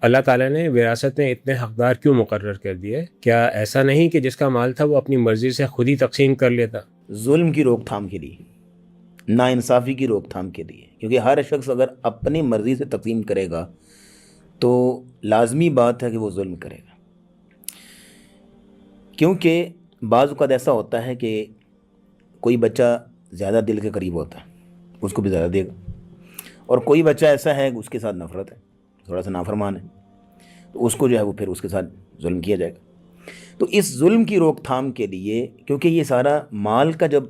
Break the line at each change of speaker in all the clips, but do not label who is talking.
اللہ تعالیٰ نے وراثت میں اتنے حقدار کیوں مقرر کر دیے؟ کیا ایسا نہیں کہ جس کا مال تھا وہ اپنی مرضی سے خود ہی تقسیم کر لیتا؟
ظلم کی روک تھام کے لیے، ناانصافی کی روک تھام کے لیے، کیونکہ ہر شخص اگر اپنی مرضی سے تقسیم کرے گا تو لازمی بات ہے کہ وہ ظلم کرے گا، کیونکہ بعض اوقات ایسا ہوتا ہے کہ کوئی بچہ زیادہ دل کے قریب ہوتا ہے، اس کو بھی زیادہ دے گا، اور کوئی بچہ ایسا ہے کہ اس کے ساتھ نفرت ہے، تھوڑا سا نافرمان ہے، تو اس کو جو ہے وہ پھر اس کے ساتھ ظلم کیا جائے گا۔ تو اس ظلم کی روک تھام کے لیے، کیونکہ یہ سارا مال کا جب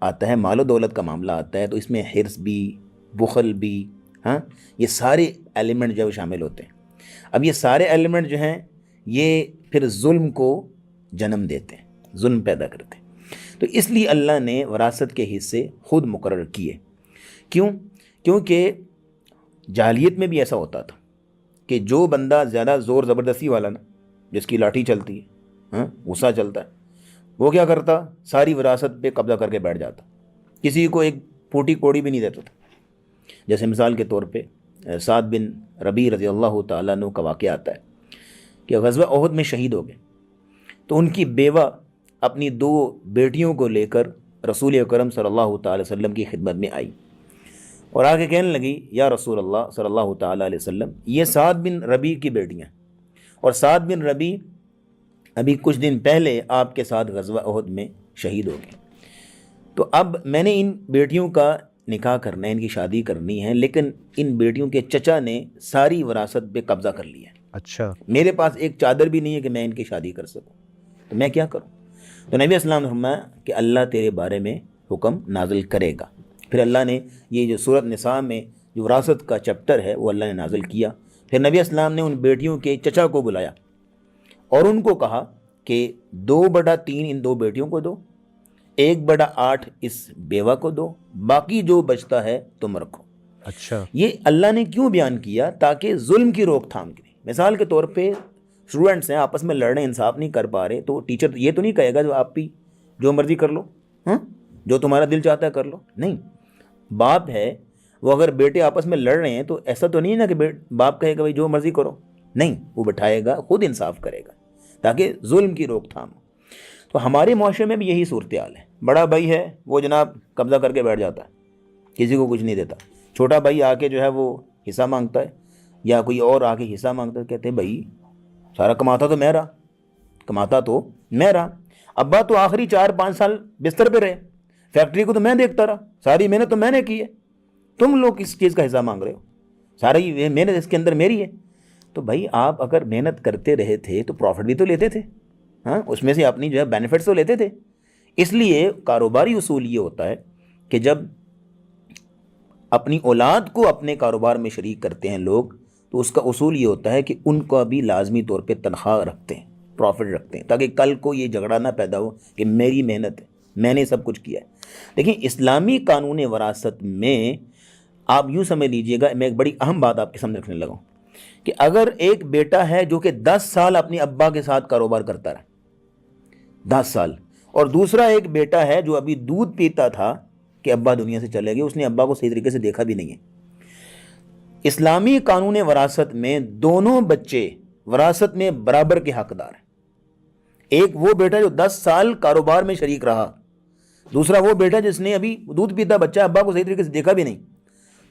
آتا ہے، مال و دولت کا معاملہ آتا ہے، تو اس میں حرص بھی، بخل بھی، ہاں، یہ سارے ایلیمنٹ جو شامل ہوتے ہیں۔ اب یہ سارے ایلیمنٹ جو ہیں یہ پھر ظلم کو جنم دیتے ہیں، ظلم پیدا کرتے ہیں۔ تو اس لیے اللہ نے وراثت کے حصے خود مقرر کیے۔ کیوں؟ کیونکہ جاہلیت میں بھی ایسا ہوتا تھا کہ جو بندہ زیادہ زور زبردستی والا نا، جس کی لاٹھی چلتی ہے، ہاں، غصہ چلتا ہے، وہ کیا کرتا؟ ساری وراثت پہ قبضہ کر کے بیٹھ جاتا، کسی کو ایک پھوٹی کوڑی بھی نہیں دیتا تھا۔ جیسے مثال کے طور پہ سعد بن ربیع رضی اللہ تعالیٰ عنہ کا واقعہ آتا ہے کہ غزوہ احد میں شہید ہو گئے، تو ان کی بیوہ اپنی 2 بیٹیوں کو لے کر رسول اکرم صلی اللہ تعالی وسلم کی خدمت میں آئی اور آگے کہنے لگی، یا رسول اللہ صلی اللہ تعالیٰ علیہ وسلم، یہ سعد بن ربیع کی بیٹیاں، اور سعد بن ربیع ابھی کچھ دن پہلے آپ کے ساتھ غزوہ احد میں شہید ہو گئے، تو اب میں نے ان بیٹیوں کا نکاح کرنا ہے، ان کی شادی کرنی ہے، لیکن ان بیٹیوں کے چچا نے ساری وراثت پہ قبضہ کر لیا ہے۔
اچھا،
میرے پاس ایک چادر بھی نہیں ہے کہ میں ان کی شادی کر سکوں، تو میں کیا کروں؟ تو نبی اسلام نے فرمایا کہ اللہ تیرے بارے میں حکم نازل کرے گا۔ پھر اللہ نے یہ جو سورۃ نساء میں جو وراثت کا چیپٹر ہے وہ اللہ نے نازل کیا۔ پھر نبی اسلام نے ان بیٹیوں کے چچا کو بلایا اور ان کو کہا کہ 2/3 ان 2 بیٹیوں کو دو، 1/8 اس بیوہ کو دو، باقی جو بچتا ہے تم رکھو۔
اچھا،
یہ اللہ نے کیوں بیان کیا؟ تاکہ ظلم کی روک تھام کے لیے۔ مثال کے طور پہ اسٹوڈنٹس ہیں، آپس میں لڑ رہے ہیں، انصاف نہیں کر پا رہے، تو ٹیچر یہ تو نہیں کہے گا جو آپ بھی جو مرضی کر لو، ہاں، جو تمہارا دل چاہتا ہے کر لو، نہیں۔ باپ ہے، وہ اگر بیٹے آپس میں لڑ رہے ہیں تو ایسا تو نہیں ہے نا کہ باپ کہے گا بھائی جو مرضی کرو، نہیں، وہ بٹھائے گا، خود انصاف کرے گا تاکہ ظلم کی روک تھام ہو۔ تو ہمارے معاشرے میں بھی یہی صورتحال ہے، بڑا بھائی ہے وہ جناب قبضہ کر کے بیٹھ جاتا ہے، کسی کو کچھ نہیں دیتا، چھوٹا بھائی آ کے جو ہے وہ حصہ مانگتا ہے، یا کوئی اور آ کے حصہ مانگتا ہے، کہتے ہیں بھائی سارا کماتا تو میں رہا، ابا تو آخری 4-5 سال بستر پہ رہے، فیکٹری کو تو میں دیکھتا رہا، ساری محنت تو میں نے کی ہے، تم لوگ کس چیز کا حصہ مانگ رہے ہو؟ ساری محنت اس کے اندر میری ہے۔ تو بھائی آپ اگر محنت کرتے رہے تھے تو پروفٹ بھی تو لیتے تھے، ہاں، اس میں سے اپنی جو ہے بینیفٹس تو لیتے تھے۔ اس لیے کاروباری اصول یہ ہوتا ہے کہ جب اپنی اولاد کو اپنے کاروبار میں شریک کرتے ہیں لوگ، تو اس کا اصول یہ ہوتا ہے کہ ان کا بھی لازمی طور پہ تنخواہ رکھتے ہیں، پروفٹ رکھتے ہیں، تاکہ کل کو یہ جھگڑا نہ پیدا ہو کہ میری محنت ہے، میں نے سب کچھ کیا ہے۔ دیکھیں اسلامی قانون وراثت میں آپ یوں سمجھ لیجئے گا، میں ایک بڑی اہم بات آپ کے سامنے رکھنے لگا ہوں کہ اگر ایک بیٹا ہے جو کہ 10 سال اپنے ابا کے ساتھ کاروبار کرتا رہا، 10 سال، اور دوسرا ایک بیٹا ہے جو ابھی دودھ پیتا تھا کہ ابا دنیا سے چلے گئے، اس نے ابا کو صحیح طریقے سے دیکھا بھی نہیں ہے، اسلامی قانون وراثت میں دونوں بچے وراثت میں برابر کے حقدار ہیں۔ ایک وہ بیٹا جو 10 سال کاروبار میں شریک رہا، دوسرا وہ بیٹا جس نے ابھی دودھ پیتا بچہ ابا کو صحیح طریقے سے دیکھا بھی نہیں،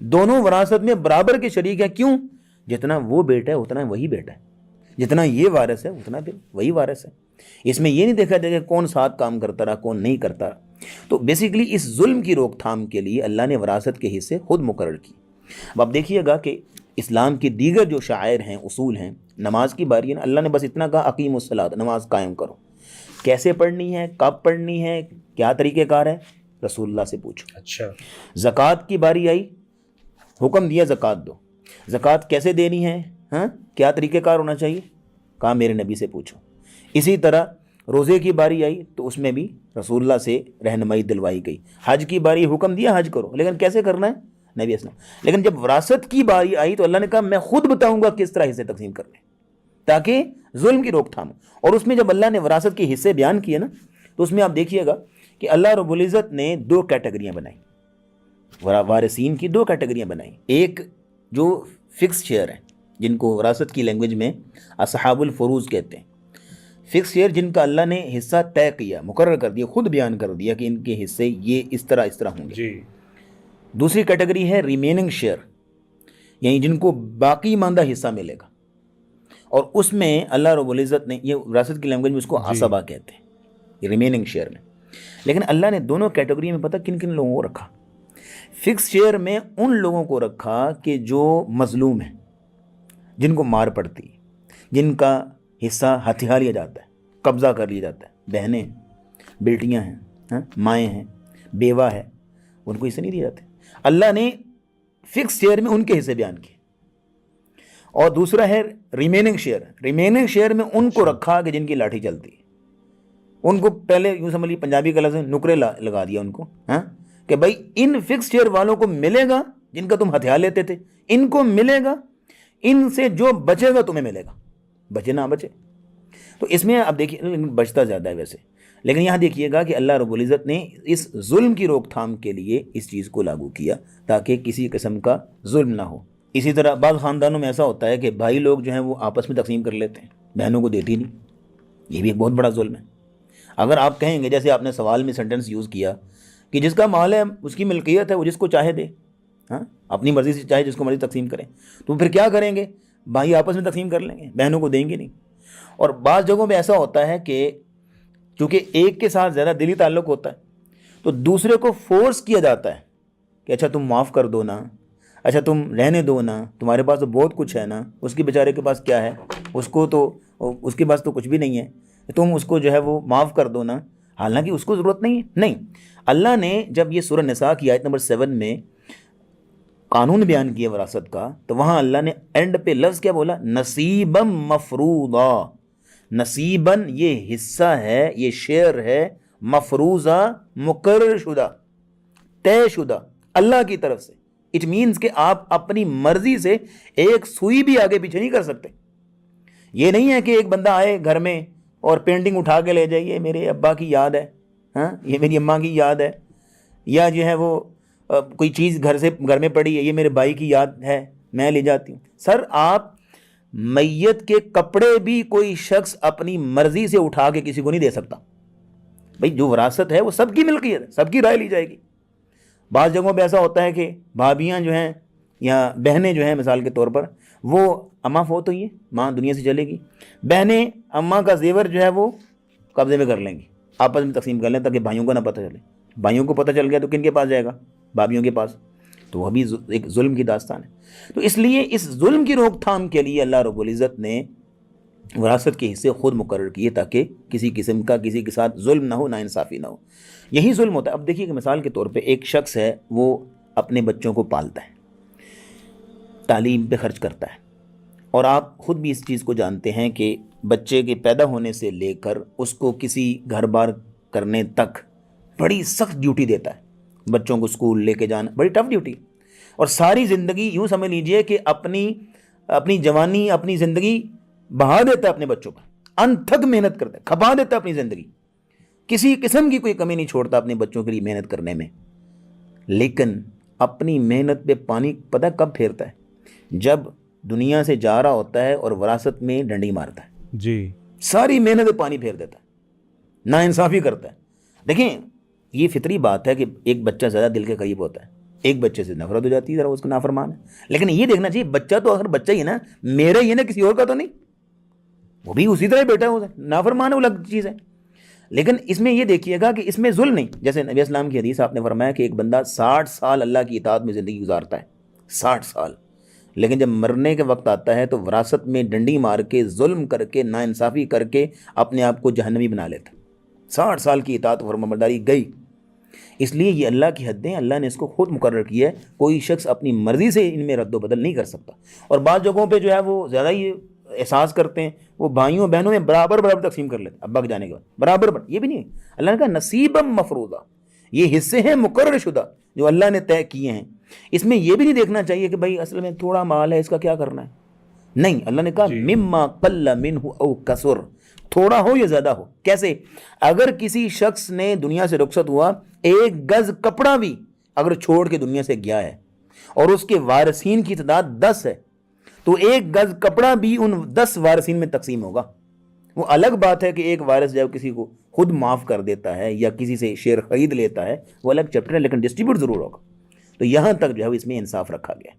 دونوں وراثت میں برابر کے شریک ہیں۔ کیوں؟ جتنا وہ بیٹا ہے اتنا وہی بیٹا ہے، جتنا یہ وارث ہے اتنا پھر وہی وارث ہے۔ اس میں یہ نہیں دیکھا جائے کہ کون ساتھ کام کرتا رہا کون نہیں کرتا رہا۔ تو بیسیکلی اس ظلم کی روک تھام کے لیے اللہ نے وراثت کے حصے خود مقرر کی۔ اب آپ دیکھیے گا کہ اسلام کی دیگر جو شعائر ہیں، اصول ہیں، نماز کی باری ہے نا، اللہ نے بس اتنا کہا اقیم الصلاۃ، نماز قائم کرو۔ کیسے پڑھنی ہے، کب پڑھنی ہے، کیا طریقہ کار ہے، رسول اللہ سے پوچھو۔
اچھا،
زکوٰۃ کی باری آئی، حکم دیا زکوٰۃ دو، زکوٰۃ کیسے دینی ہے، ہاں، کیا طریقہ کار ہونا چاہیے، کہا میرے نبی سے پوچھو۔ اسی طرح روزے کی باری آئی تو اس میں بھی رسول اللہ سے رہنمائی دلوائی گئی۔ حج کی باری، حکم دیا حج کرو، لیکن کیسے کرنا ہے، نبی اسلام۔ لیکن جب وراثت کی باری آئی تو اللہ نے کہا میں خود بتاؤں گا کس طرح حصے تقسیم کرنے، تاکہ ظلم کی روک تھام ہو۔ اور اس میں جب اللہ نے وراثت کے حصے بیان کیے نا، تو اس میں آپ دیکھیے گا کہ اللہ رب العزت نے 2 کیٹیگریاں بنائی، وارثین کی 2 کیٹیگریاں بنائی۔ ایک جو فکس شیئر ہے، جن کو وراثت کی لینگویج میں اصحاب الفروض کہتے ہیں. فکس شیئر جن کا اللہ نے حصہ طے کیا، مقرر کر دیا، خود بیان کر دیا کہ ان کے حصے یہ اس طرح ہوں گے.
جی.
دوسری کیٹیگری ہے ریمیننگ شیئر، یعنی جن کو باقی ماندہ حصہ ملے گا، اور اس میں اللہ رب العزت نے، یہ وراثت کی لینگویج میں اس کو عصبہ کہتے ہیں، یہ ریمیننگ شیئر میں. لیکن اللہ نے دونوں کیٹیگری میں پتہ کن کن لوگوں کو رکھا. فکس شیئر میں ان لوگوں کو رکھا کہ جو مظلوم ہیں، جن کو مار پڑتی ہے، جن کا حصہ ہتھیا لیا جاتا ہے، قبضہ کر لیا جاتا ہے، بہنیں ہیں، بیٹیاں ہیں، مائیں ہیں، بیوہ ہے، ان کو حصے نہیں دیے جاتے. اللہ نے فکس شیئر میں ان کے حصے بیان کیے. اور دوسرا ہے ریمیننگ شیئر. ریمیننگ شیئر میں ان کو رکھا کہ جن کی لاٹھی چلتی ہے. ان کو پہلے یوں سمجھ لی، پنجابی کا لفظ نکرے لگا دیا ان کو، کہ بھائی ان فکس شیئر والوں کو ملے گا جن کا تم ہتھیار لیتے تھے، ان کو ملے گا، ان سے جو بچے گا تمہیں ملے گا، بچے نہ بچے. تو اس میں اب دیکھیے بچتا زیادہ ہے ویسے، لیکن یہاں دیکھیے گا کہ اللہ رب العزت نے اس ظلم کی روک تھام کے لیے اس چیز کو لاگو کیا تاکہ کسی قسم کا ظلم نہ ہو. اسی طرح بعض خاندانوں میں ایسا ہوتا ہے کہ بھائی لوگ جو ہیں وہ آپس میں تقسیم کر لیتے ہیں، بہنوں کو دیتی نہیں. یہ بھی ایک بہت بڑا ظلم ہے. اگر آپ کہیں گے، جیسے آپ نے سوال میں سینٹنس یوز کیا کہ جس کا مال ہے اس کی ملکیت ہے، وہ جس کو چاہے دے، اپنی مرضی سے چاہے جس کو مرضی تقسیم کریں، تو پھر کیا کریں گے؟ بھائی آپس میں تقسیم کر لیں گے، بہنوں کو دیں گے نہیں. اور بعض جگہوں پہ ایسا ہوتا ہے کہ چونکہ ایک کے ساتھ زیادہ دلی تعلق ہوتا ہے تو دوسرے کو فورس کیا جاتا ہے کہ اچھا تم معاف کر دو نا، اچھا تم رہنے دو نا، تمہارے پاس تو بہت کچھ ہے نا، اس کی بیچارے کے پاس کیا ہے، اس کے پاس تو کچھ بھی نہیں ہے، تم اس کو جو ہے وہ معاف کر دو نا، حالانکہ اس کو ضرورت نہیں ہے. نہیں، اللہ نے جب یہ سورہ نساء کی آیت نمبر 7 میں قانون بیان کیا وراثت کا، تو وہاں اللہ نے اینڈ پہ لفظ کیا بولا؟ نصیبا مفروضا. نصیباً یہ حصہ ہے، یہ شیئر ہے، مفروضہ مقرر شدہ، طے شدہ اللہ کی طرف سے. اٹ مینز کہ آپ اپنی مرضی سے ایک سوئی بھی آگے پیچھے نہیں کر سکتے. یہ نہیں ہے کہ ایک بندہ آئے گھر میں اور پینٹنگ اٹھا کے لے جائے، یہ میرے ابا کی یاد ہے، یہ میری اماں کی یاد ہے، یا جو ہے وہ کوئی چیز گھر میں پڑی ہے، یہ میرے بھائی کی یاد ہے، میں لے جاتی ہوں. سر آپ میت کے کپڑے بھی کوئی شخص اپنی مرضی سے اٹھا کے کسی کو نہیں دے سکتا. بھئی جو وراثت ہے وہ سب کی ملکیت ہے، سب کی رائے لی جائے گی. بعض جگہوں پہ ایسا ہوتا ہے کہ بھابیاں جو ہیں یا بہنیں جو ہیں، مثال کے طور پر، وہ اماں فوت ہوئی ہے، ماں دنیا سے چلے گی، بہنیں اماں کا زیور جو ہے وہ قبضے میں کر لیں گی، آپس میں تقسیم کر لیں تاکہ بھائیوں کو نہ پتہ چلے. بھائیوں کو پتہ چل گیا تو کن کے پاس جائے گا؟ بھابیوں کے پاس. تو وہ بھی ایک ظلم کی داستان ہے. تو اس لیے اس ظلم کی روک تھام کے لیے اللہ رب العزت نے وراثت کے حصے خود مقرر کیے تاکہ کسی قسم کا کسی کے ساتھ ظلم نہ ہو، نا انصافی نہ ہو. یہی ظلم ہوتا ہے. اب دیکھیے کہ مثال کے طور پہ ایک شخص ہے، وہ اپنے بچوں کو پالتا ہے، تعلیم پہ خرچ کرتا ہے، اور آپ خود بھی اس چیز کو جانتے ہیں کہ بچے کے پیدا ہونے سے لے کر اس کو کسی گھر بار کرنے تک بڑی سخت ڈیوٹی دیتا ہے. بچوں کو اسکول لے کے جانا بڑی ٹف ڈیوٹی، اور ساری زندگی یوں سمجھ لیجئے کہ اپنی جوانی، اپنی زندگی بہا دیتا ہے اپنے بچوں پر، انتھک محنت کرتا ہے، کھپا دیتا ہے اپنی زندگی، کسی قسم کی کوئی کمی نہیں چھوڑتا اپنے بچوں کے لیے محنت کرنے میں. لیکن اپنی محنت پہ پانی پتہ کب پھیرتا ہے؟ جب دنیا سے جا رہا ہوتا ہے اور وراثت میں ڈنڈی مارتا ہے.
جی.
ساری محنت پہ پانی پھیر دیتا ہے، ناانصافی کرتا ہے. دیکھیں یہ فطری بات ہے کہ ایک بچہ زیادہ دل کے قریب ہوتا ہے، ایک بچے سے نفرت ہو جاتی ہے، ذرا اس کو نافرمان ہے. لیکن یہ دیکھنا چاہیے بچہ تو آخر بچہ ہی ہے نا، میرا ہی ہے نا، کسی اور کا تو نہیں. وہ بھی اسی طرح بیٹا ہے، نافرمان ہے، وہ الگ چیز ہے. لیکن اس میں یہ دیکھیے گا کہ اس میں ظلم نہیں. جیسے نبی اسلام کی حدیث آپ نے فرمایا کہ ایک بندہ 60 سال اللہ کی اطاعت میں زندگی گزارتا ہے، 60 سال، لیکن جب مرنے کے وقت آتا ہے تو وراثت میں ڈنڈی مار کے، ظلم کر کے، ناانصافی کر کے اپنے آپ کو جہنمی بنا لیتا. 60 سال کی اطاعت و فرمانبرداری گئی. اس لیے یہ اللہ کی حدیں، اللہ نے اس کو خود مقرر کیا ہے، کوئی شخص اپنی مرضی سے ان میں رد و بدل نہیں کر سکتا. اور بعض جگہوں پہ جو ہے وہ زیادہ ہی احساس کرتے ہیں، وہ بھائیوں بہنوں میں برابر تقسیم کر لیتے ہیں، ابا کے جانے کے بعد برابر. یہ بھی نہیں ہے. اللہ نے کہا نصیبا مفروضہ، یہ حصے ہیں مقرر شدہ جو اللہ نے طے کیے ہیں. اس میں یہ بھی نہیں دیکھنا چاہیے کہ بھائی اصل میں تھوڑا مال ہے، اس کا کیا کرنا ہے. نہیں، اللہ نے کہا مما قل منہ او کثر، تھوڑا ہو یا زیادہ ہو. کیسے؟ اگر کسی شخص نے دنیا سے رخصت ہوا، 1 گز کپڑا بھی اگر چھوڑ کے دنیا سے گیا ہے اور اس کے وارثین کی تعداد 10 ہے، تو ایک گز کپڑا بھی ان 10 وارثین میں تقسیم ہوگا. وہ الگ بات ہے کہ ایک وارث جب کسی کو خود معاف کر دیتا ہے یا کسی سے شیئر خرید لیتا ہے وہ الگ چیپٹر ہے, لیکن ڈسٹریبیوٹ ضرور ہوگا. تو یہاں تک جو ہے اس میں انصاف رکھا گیا ہے.